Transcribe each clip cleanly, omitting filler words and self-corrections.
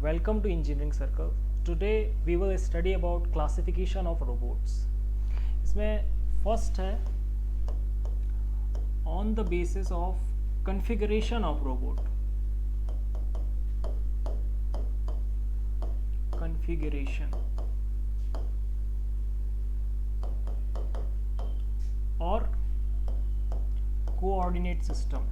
Welcome to Engineering Circle. Today we will study about classification of robots. इसमें first है on the basis of configuration of robot. Configuration और coordinate system.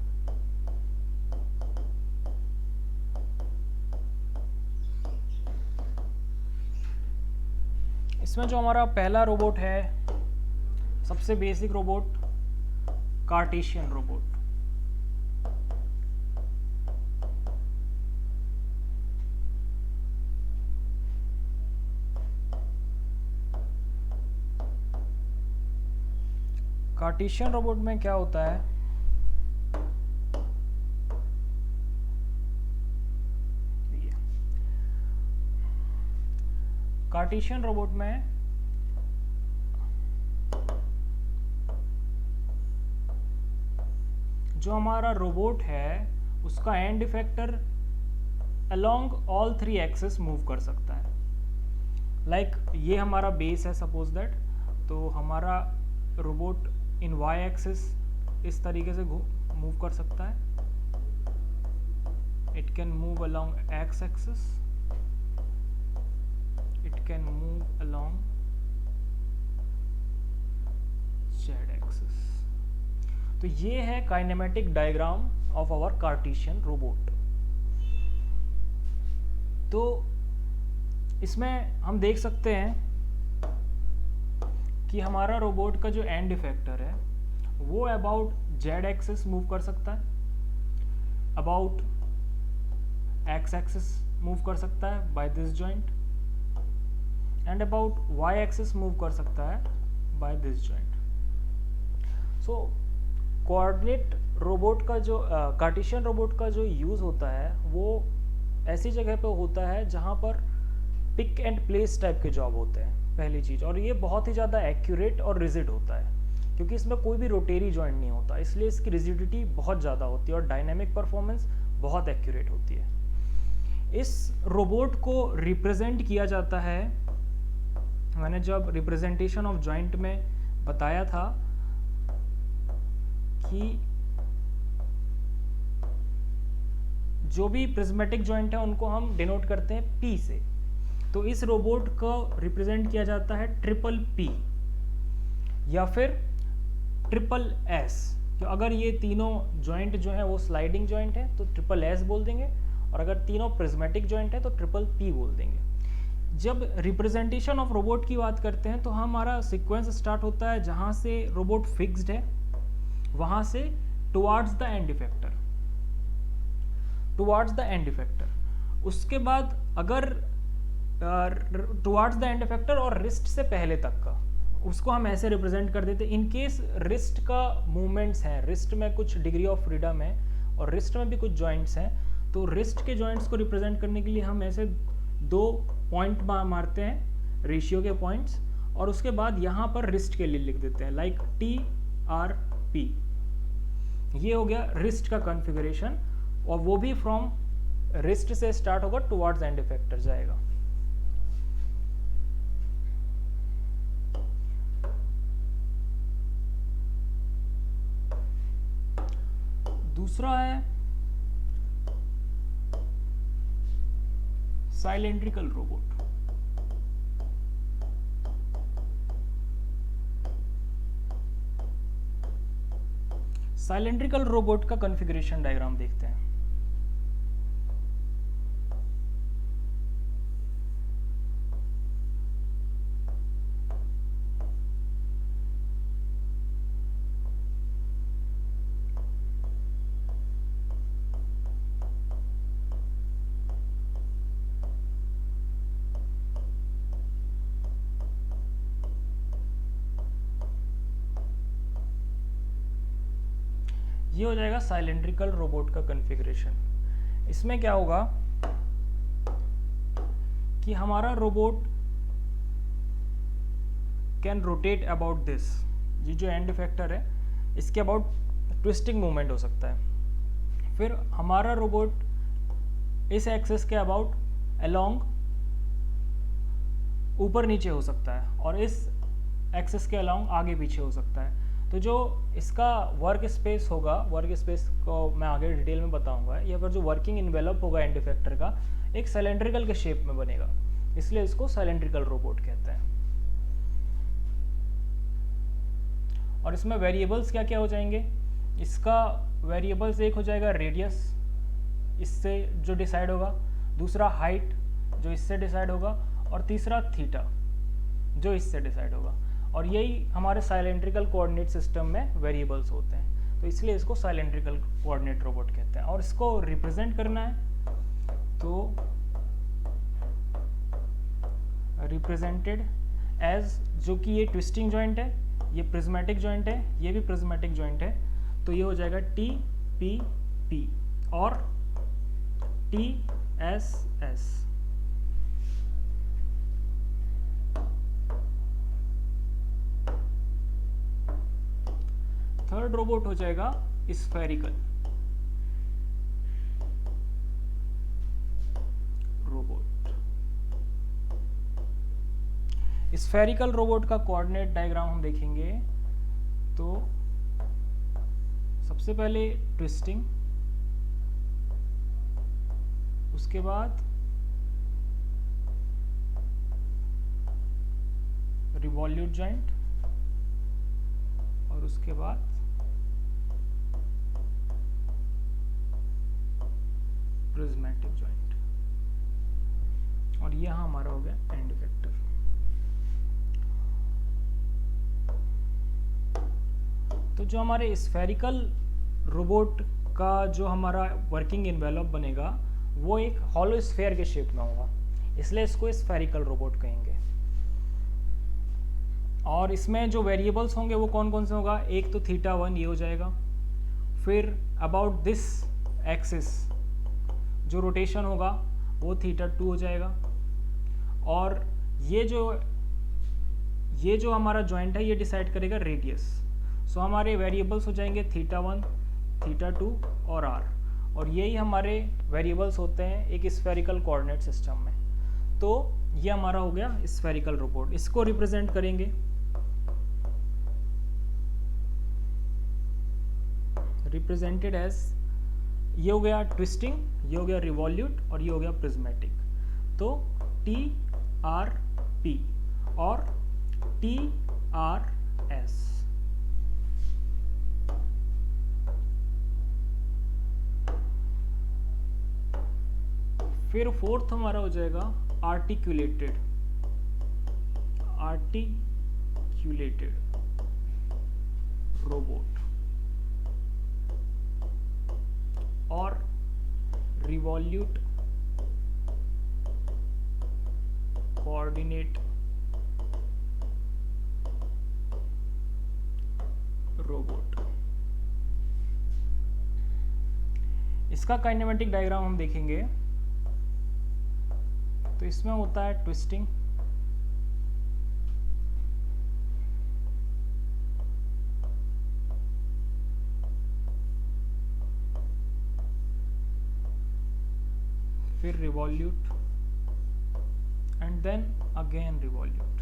इसमें जो हमारा पहला robot है, सबसे basic robot, Cartesian robot. Cartesian robot में क्या होता है, कार्टेशियन रोबोट में जो हमारा रोबोट है उसका and effector along all three axis move कर सकता है। लाइक ये हमारा बेस है सपोज दैट, तो हमारा रोबोट इन वाई एक्सिस इस तरीके से मूव कर सकता है। It can move along X axis, it can move along z axis। तो ये है kinematic diagram of our Cartesian robot. तो इसमें हम देख सकते हैं कि हमारा रोबोट का जो एंड इफेक्टर है वो अबाउट z एक्सिस मूव कर सकता है, अबाउट x एक्सिस मूव कर सकता है by this joint, and about y axis move कर सकता है by this joint. So coordinate robot का जो कार्टेशियन रोबोट का जो यूज़ होता है वो ऐसी जगह पे होता है जहाँ पर पिक एंड प्लेस टाइप के जॉब होते हैं, पहली चीज़। और ये बहुत ही ज़्यादा एक्यूरेट और रिजिड होता है क्योंकि इसमें कोई भी रोटेरी जॉइंट नहीं होता, इसलिए इसकी रिजिडिटी बहुत ज़्यादा होती है और डायनेमिक परफॉर्मेंस बहुत एक्यूरेट होती है। इस रोबोट को रिप्रेजेंट किया जाता है, मैंने जब रिप्रेजेंटेशन ऑफ जॉइंट में बताया था कि जो भी प्रिज्मेटिक जॉइंट है उनको हम डिनोट करते हैं P से। तो इस रोबोट को रिप्रेजेंट किया जाता है ट्रिपल P या फिर ट्रिपल S। तो अगर ये तीनों जॉइंट जो है वो स्लाइडिंग जॉइंट है तो ट्रिपल S बोल देंगे, और अगर तीनों प्रिज्मेटिक जॉइंट है तो ट्रिपल P बोल देंगे। जब रिप्रेजेंटेशन ऑफ रोबोट की बात करते हैं तो हमारा सीक्वेंस स्टार्ट होता है जहाँ से रोबोट फिक्स्ड है वहाँ से towards the end effector, towards the end effector. उसके बाद अगर टुवार्ड्स द एंड इफेक्टर और रिस्ट से पहले तक का, उसको हम ऐसे रिप्रेजेंट कर देते हैं। इन केस रिस्ट का मूवमेंट्स हैं, रिस्ट में कुछ डिग्री ऑफ फ्रीडम है और रिस्ट में भी कुछ जॉइंट्स हैं, तो रिस्ट के जॉइंट्स को रिप्रेजेंट करने के लिए हम ऐसे दो पॉइंट मारते हैं, रेशियो के पॉइंट्स, और उसके बाद यहाँ पर रिस्ट के लिए लिख देते हैं लाइक TRP। ये हो गया रिस्ट का कॉन्फ़िगरेशन, और वो भी फ्रॉम रिस्ट से स्टार्ट होगा टुवर्ड्स एंड इफेक्टर जाएगा। दूसरा है साइलेंड्रिकल रोबोट। साइलेंड्रिकल रोबोट का कॉन्फ़िगरेशन डायग्राम देखते हैं। ये हो जाएगा साइलेंड्रिकल रोबोट का कॉन्फ़िगरेशन। इसमें क्या होगा कि हमारा robot can rotate about this, ये जो एंड इफेक्टर है इसके अबाउट ट्विस्टिंग मूवमेंट हो सकता है। फिर हमारा रोबोट इस एक्सिस के अबाउट अलोंग ऊपर नीचे हो सकता है और इस एक्सिस के अलोंग आगे पीछे हो सकता है। तो जो इसका वर्क स्पेस होगा, वर्क स्पेस को मैं आगे डिटेल में बताऊंगा, या फिर जो वर्किंग इन्वेलप होगा एंड इफेक्टर का एक सिलेंड्रिकल के शेप में बनेगा, इसलिए इसको सिलेंड्रिकल रोबोट कहते हैं। और इसमें वेरिएबल्स क्या क्या हो जाएंगे, इसका वेरिएबल्स एक हो जाएगा रेडियस, इससे जो डिसाइड होगा, दूसरा हाइट जो इससे डिसाइड होगा, और तीसरा थीटा जो इससे डिसाइड होगा। और यही हमारे साइलेंड्रिकल कोऑर्डिनेट सिस्टम में वेरिएबल्स होते हैं, तो इसलिए इसको साइलेंड्रिकल कोऑर्डिनेट रोबोट कहते हैं। और इसको रिप्रेजेंट करना है तो रिप्रेजेंटेड एज, जो कि ये ट्विस्टिंग जॉइंट है, ये प्रिज्मेटिक जॉइंट है, ये भी प्रिज्मेटिक जॉइंट है, तो ये हो जाएगा टी पी पी और T S S. Third robot हो जाएगा स्फेरिकल रोबोट। स्फेरिकल रोबोट का कोऑर्डिनेट डायग्राम हम देखेंगे तो सबसे पहले ट्विस्टिंग, उसके बाद रिवॉल्यूट जॉइंट, और उसके बाद प्रिज्मेटिक जॉइंट, और यहां हमारा हो गया एंड इफेक्टर। तो जो हमारे स्फेरिकल रोबोट का जो हमारा वर्किंग एनवेलप बनेगा वो एक हॉलो स्फेयर के शेप में होगा, इसलिए इसको स्फेरिकल रोबोट कहेंगे। और इसमें जो वेरिएबल्स होंगे वो कौन कौन से होगा, एक तो थीटा 1 ये हो जाएगा, फिर अबाउट दिस एक्सिस जो रोटेशन होगा वो थीटा 2 हो जाएगा, और ये जो हमारा जॉइंट है ये डिसाइड करेगा रेडियस। सो हमारे वेरिएबल्स हो जाएंगे थीटा 1, थीटा 2 और आर, और यही हमारे वेरिएबल्स होते हैं एक स्फेरिकल कोऑर्डिनेट सिस्टम में। तो ये हमारा हो गया स्फेरिकल रोबोट। इसको रिप्रेजेंट करेंगे रिप्रेजेंटेड एज, ये हो गया ट्विस्टिंग, ये हो गया रिवॉल्यूट, और ये हो गया प्रिज्मेटिक। तो टी आर पी और टी आर एस। फिर फोर्थ हमारा हो जाएगा आर्टिकुलेटेड रोबोट और रिवॉल्यूट कोऑर्डिनेट रोबोट। इसका काइनेमेटिक डायग्राम हम देखेंगे तो इसमें होता है ट्विस्टिंग, फिर revolute and then again revolute.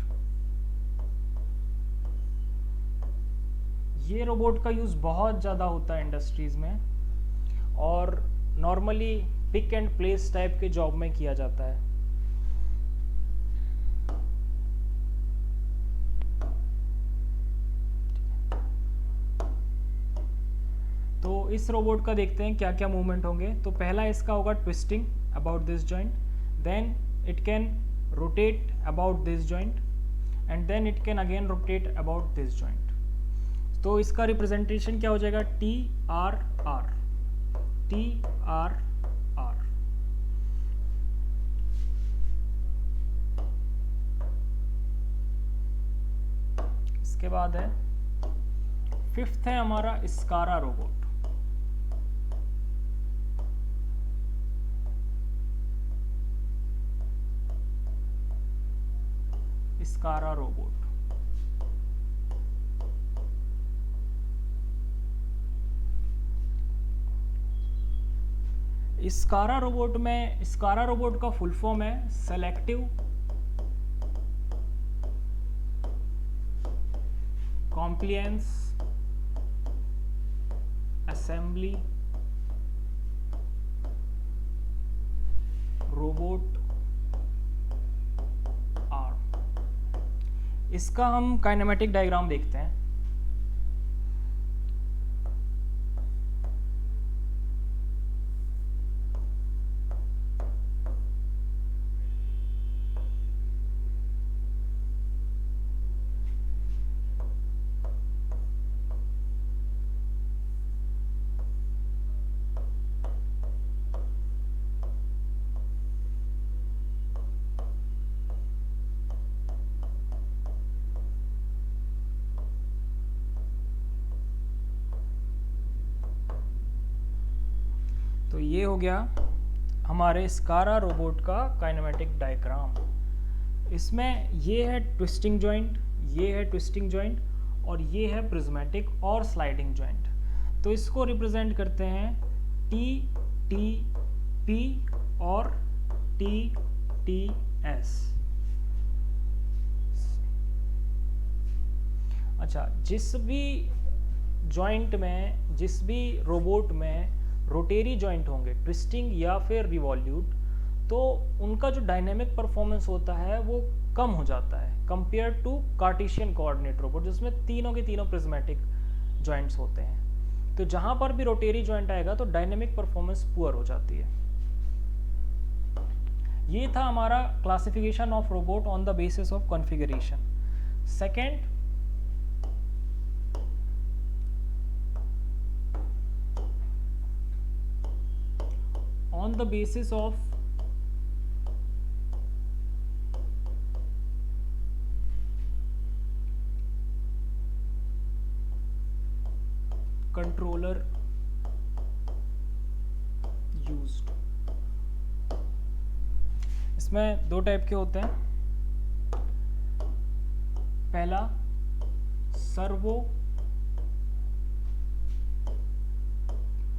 ये रोबोट का यूज बहुत ज़्यादा होता है इंडस्ट्रीज में, और normally pick and place type के जॉब में किया जाता है। तो इस रोबोट का देखते हैं क्या क्या मूवमेंट होंगे। तो पहला इसका होगा twisting about this joint, then it can rotate about this joint, and then it can again rotate about this joint. तो इसका रिप्रेजेंटेशन क्या हो जाएगा, T R R, T R R. इसके बाद है फिफ्थ है हमारा SCARA robot. SCARA robot SCARA robot का फुल फॉर्म है selective compliance assembly robot arm. इसका हम काइनेमेटिक डायग्राम देखते हैं। तो ये हो गया हमारे स्कारा रोबोट का काइनेमेटिक डायग्राम। इसमें ये है ट्विस्टिंग जॉइंट, ये है ट्विस्टिंग जॉइंट और ये है प्रिज्मेटिक और स्लाइडिंग जॉइंट। तो इसको रिप्रेजेंट करते हैं टी टी पी और टी टी एस। अच्छा, जिस भी जॉइंट में, जिस भी रोबोट में रोटेरी जॉइंट होंगे, ट्विस्टिंग या फिर रिवॉल्यूट, तो उनका जो डायनेमिक परफॉर्मेंस होता है वो कम हो जाता है compare to Cartesian coordinate robot जिसमें तीनों के तीनों प्रिज्मेटिक जॉइंट्स होते हैं। तो जहां पर भी रोटेरी जॉइंट आएगा तो डायनेमिक परफॉर्मेंस पुअर हो जाती है। ये था हमारा classification of robot on the basis of configuration. Second, on the basis of controller used। इसमें दो टाइप के होते हैं। पहला servo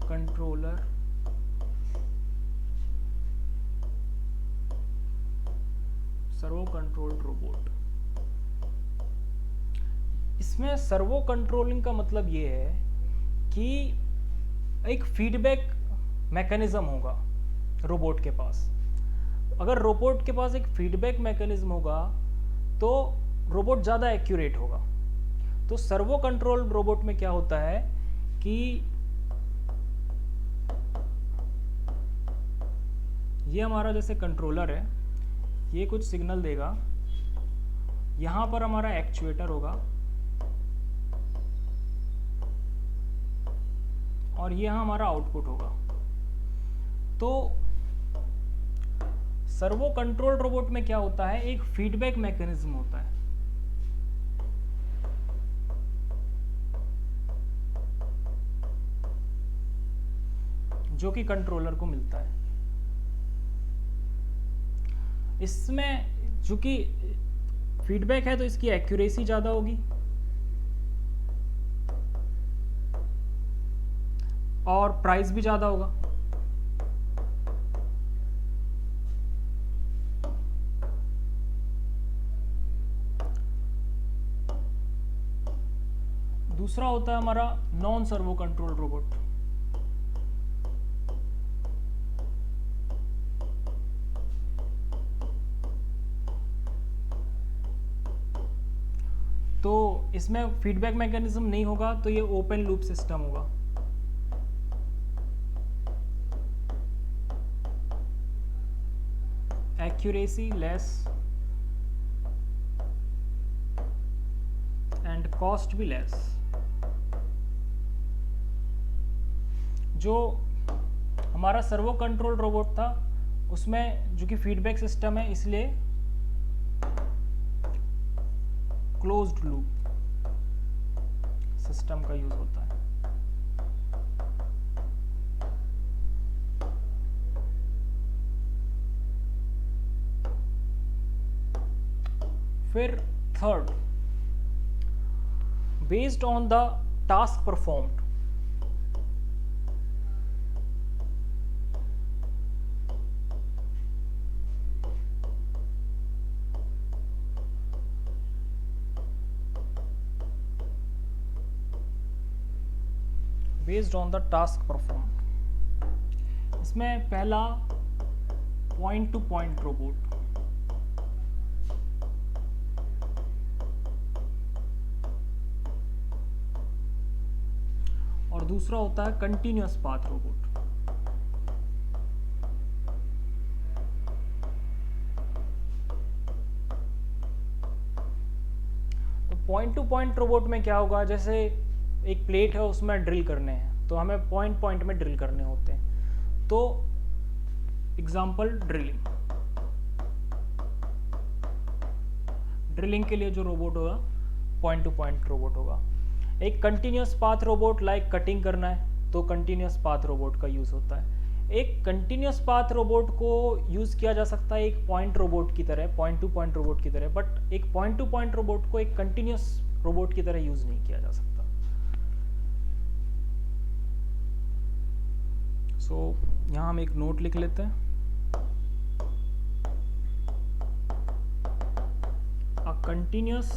controller servo controlled robot. इसमें सर्वो कंट्रोलिंग का मतलब ये है कि एक फीडबैक मैकेनिज्म होगा रोबोट के पास। अगर रोबोट के पास एक फीडबैक मैकेनिज्म होगा तो रोबोट ज़्यादा एक्यूरेट होगा। तो सर्वो कंट्रोल रोबोट में क्या होता है कि ये हमारा जैसे कंट्रोलर है, ये कुछ सिग्नल देगा, यहाँ पर हमारा एक्चुएटर होगा और ये हमारा आउटपुट होगा। तो सर्वो कंट्रोल रोबोट में क्या होता है, एक फीडबैक मैकेनिज्म होता है। जो कि कंट्रोलर को मिलता है। इसमें चूंकि फीडबैक है तो इसकी एक्यूरेसी ज़्यादा होगी और प्राइस भी ज़्यादा होगा। दूसरा होता है हमारा नॉन सर्वो कंट्रोल रोबोट। तो इसमें फीडबैक मैकेनिज्म नहीं होगा, तो ये ओपन लूप सिस्टम होगा। एक्यूरेसी लेस एंड कॉस्ट भी लेस। जो हमारा सर्वो कंट्रोल रोबोट था उसमें जो कि फीडबैक सिस्टम है, इसलिए क्लोज्ड लूप सिस्टम का यूज होता है। फिर third, based on the task performed. Based on the task perform. इसमें पहला पॉइंट टू पॉइंट रोबोट, और दूसरा होता है कंटिन्यूअस पाथ रोबोट। तो पॉइंट टू पॉइंट रोबोट में क्या होगा, जैसे एक प्लेट है उसमें ड्रिल करने हैं, तो हमें पॉइंट पॉइंट में ड्रिल करने होते हैं। तो एग्जांपल ड्रिलिंग के लिए जो रोबोट होगा पॉइंट टू पॉइंट रोबोट होगा। एक continuous path robot like cutting करना है तो कंटिन्यूअस पाथ रोबोट का यूज़ होता है। एक कंटिन्यूअस पाथ रोबोट को यूज़ किया जा सकता है एक पॉइंट रोबोट की तरह, पॉइंट टू पॉइंट रोबोट की तरह, बट एक पॉइंट टू पॉइंट रोबोट को एक कंटिन्यूअस रोबोट की तरह यूज़ नहीं किया जा सकता। सो यहाँ हम एक नोट लिख लेते हैं, a continuous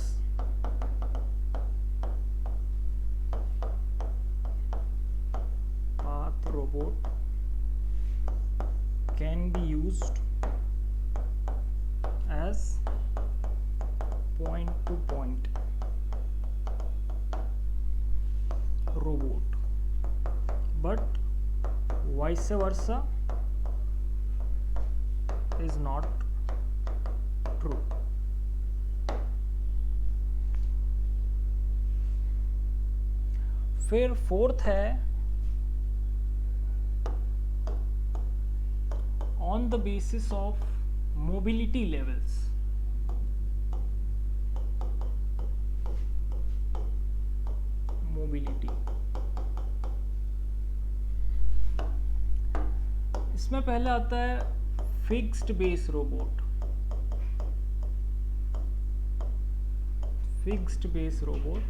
path robot can be used as point to point robot, but vice versa is not true. फिर फोर्थ है on the basis of mobility levels. Mobility, इसमें पहले आता है fixed base robot. Fixed base robot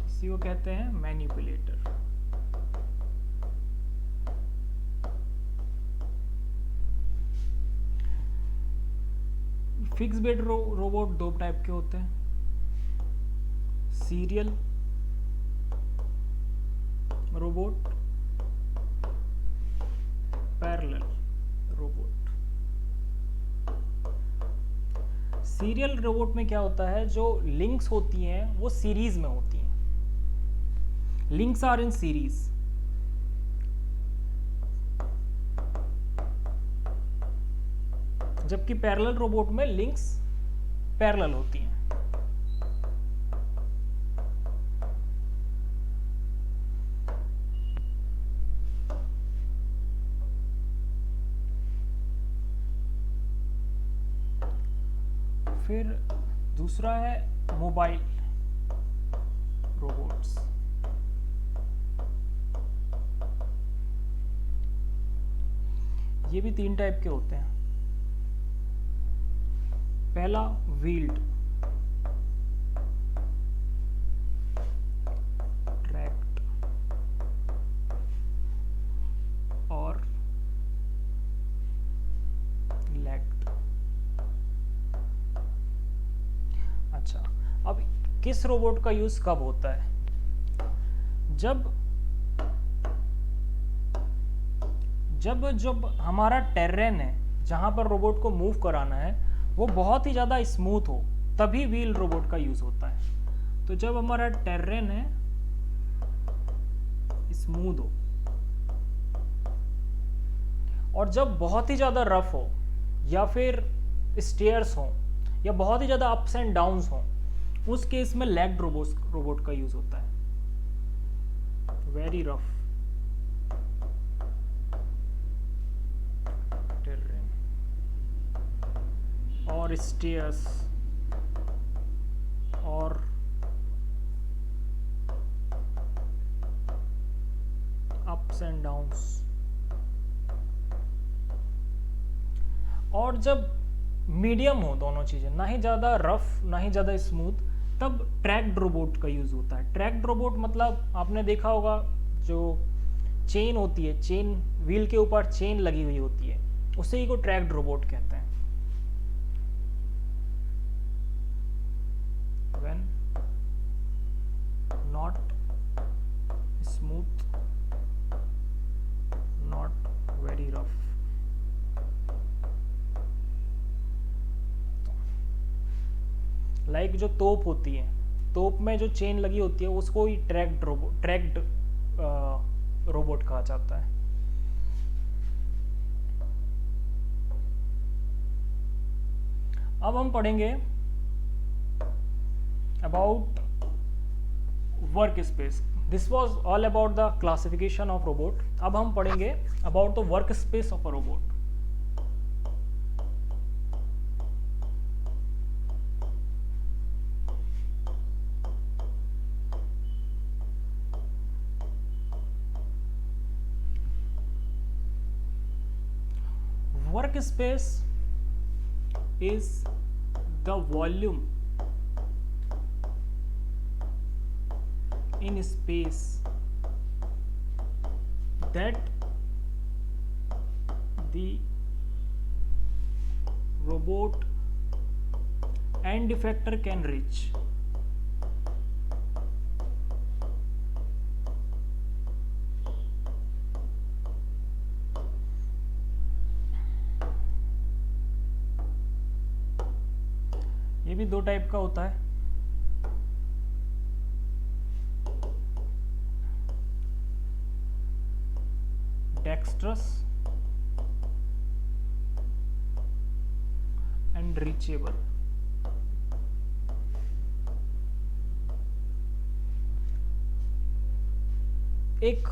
इसी को कहते हैं मैनिपुलेटर। फिक्स बेस रोबोट दो टाइप के होते हैं, serial robot, parallel robot. Serial robot में क्या होता है, जो लिंक्स होती हैं वो सीरीज में होती हैं, लिंक्स आर इन सीरीज। जबकि पैरेलल रोबोट में लिंक्स पैरेलल होती हैं। फिर दूसरा है मोबाइल रोबोट्स। ये भी तीन टाइप के होते हैं। पहला व्हील्ड, ट्रैक्ट और लेग्ड। अच्छा, अब किस रोबोट का यूज कब होता है, जब हमारा टेरेन है जहां पर रोबोट को मूव कराना है वो बहुत ही ज़्यादा स्मूथ हो, तभी व्हील रोबोट का यूज़ होता है। तो जब हमारा टेरेन है स्मूथ हो, और जब बहुत ही ज़्यादा रफ हो या फिर स्टेयर्स हो या बहुत ही ज़्यादा अप्स एंड डाउन्स हो, उस केस में लेग्ड रोबोट का यूज़ होता है। वेरी रफ टेरेन और स्टेयर्स और अप्स एंड डाउन्स। और जब मीडियम हो दोनों चीज़ें, ना ही ज़्यादा रफ ना ही ज़्यादा स्मूथ, तब ट्रैक्ड रोबोट का यूज़ होता है। ट्रैक्ड रोबोट मतलब आपने देखा होगा जो चेन होती है, चेन व्हील के ऊपर चेन लगी हुई होती है, उसी को ट्रैक्ड रोबोट कहते हैं। When not smooth, not very rough. Like जो तोप होती है, तोप में जो चेन लगी होती है उसको ही ट्रैक्ड रोबोट कहा जाता है। अब हम पढ़ेंगे about work space. This was all about the classification of robot. अब हम पढ़ेंगे about the work space of a robot. Work space is the volume in space that the robot end effector can reach. ये भी दो type का होता है। Dextrous and reachable. एक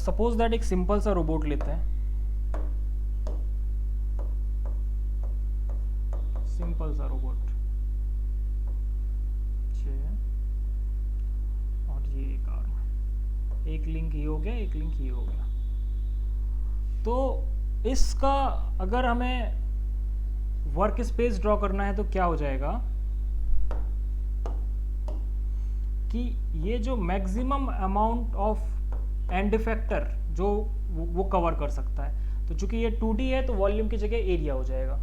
सपोज दैट एक सिंपल सा रोबोट लेते हैं, सिंपल सा रोबोट, और ये एक आर्म, एक लिंक ये हो गया, एक लिंक ये हो गया। तो इसका अगर हमें वर्क स्पेस ड्रॉ करना है तो क्या हो जाएगा कि ये जो maximum amount of and effector जो वो कवर कर सकता है। तो चूंकि ये 2D है तो वॉल्यूम की जगह एरिया हो जाएगा।